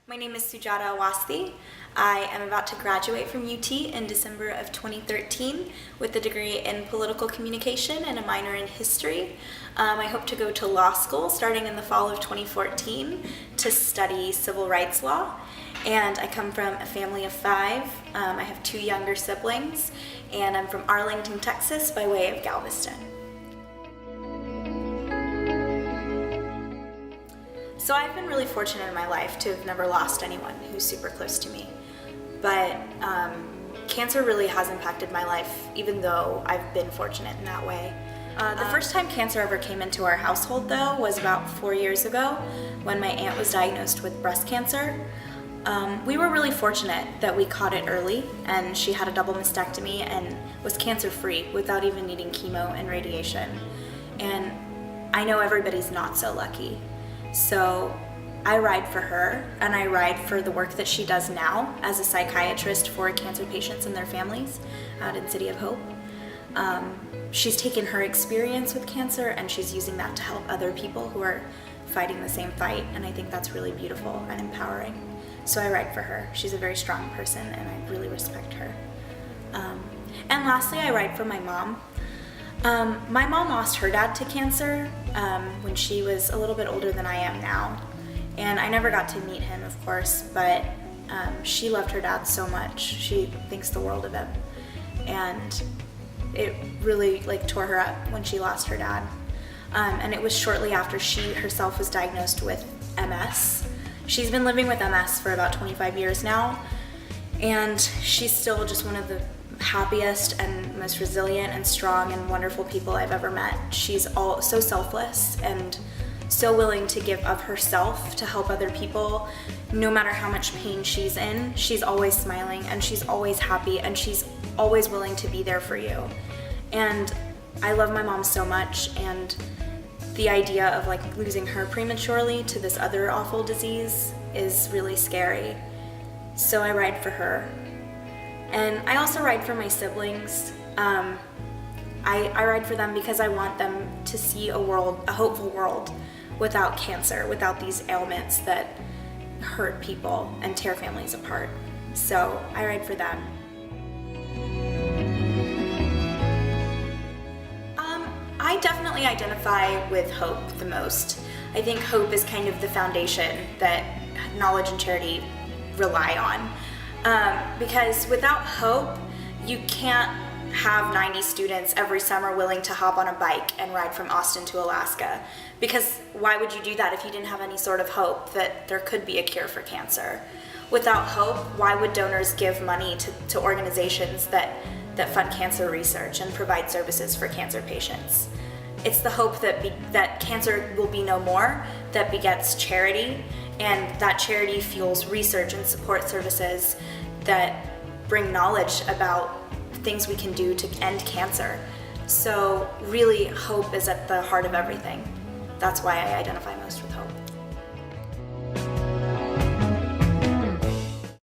My name is Sujata Awasthi. I am about to graduate from UT in December of 2013 with a degree in political communication and a minor in history. I hope to go to law school starting in the fall of 2014 to study civil rights law. And I come from a family of 5. I have 2 younger siblings, and I'm from Arlington, Texas by way of Galveston. So I've been really fortunate in my life to have never lost anyone who's super close to me. But cancer really has impacted my life, even though I've been fortunate in that way. The first time cancer ever came into our household, though, was about 4 years ago when my aunt was diagnosed with breast cancer. We were really fortunate that we caught it early, and she had a double mastectomy and was cancer-free without even needing chemo and radiation. And I know everybody's not so lucky. So I ride for her, and I ride for the work that she does now as a psychiatrist for cancer patients and their families out in City of Hope. She's taken her experience with cancer and she's using that to help other people who are fighting the same fight, and I think that's really beautiful and empowering. So I ride for her. She's a very strong person and I really respect her. And lastly, I ride for my mom. My mom lost her dad to cancer when she was a little bit older than I am now. And I never got to meet him, of course, but she loved her dad so much. She thinks the world of him. And it really tore her up when she lost her dad. And it was shortly after she herself was diagnosed with MS. She's been living with MS for about 25 years now, and she's still just one of the happiest and most resilient and strong and wonderful people I've ever met. She's so selfless and so willing to give of herself to help other people. No matter how much pain she's in, she's always smiling and she's always happy and she's always willing to be there for you. And I love my mom so much, and the idea of losing her prematurely to this other awful disease is really scary. So I ride for her. And I also ride for my siblings. I ride for them because I want them to see a hopeful world without cancer, without these ailments that hurt people and tear families apart. So I ride for them. I definitely identify with hope the most. I think hope is kind of the foundation that knowledge and charity rely on. Because without hope, you can't have 90 students every summer willing to hop on a bike and ride from Austin to Alaska. Because why would you do that if you didn't have any sort of hope that there could be a cure for cancer? Without hope, why would donors give money to organizations that fund cancer research and provide services for cancer patients? It's the hope that cancer will be no more that begets charity, and that charity fuels research and support services that bring knowledge about things we can do to end cancer. So really, hope is at the heart of everything. That's why I identify most with hope.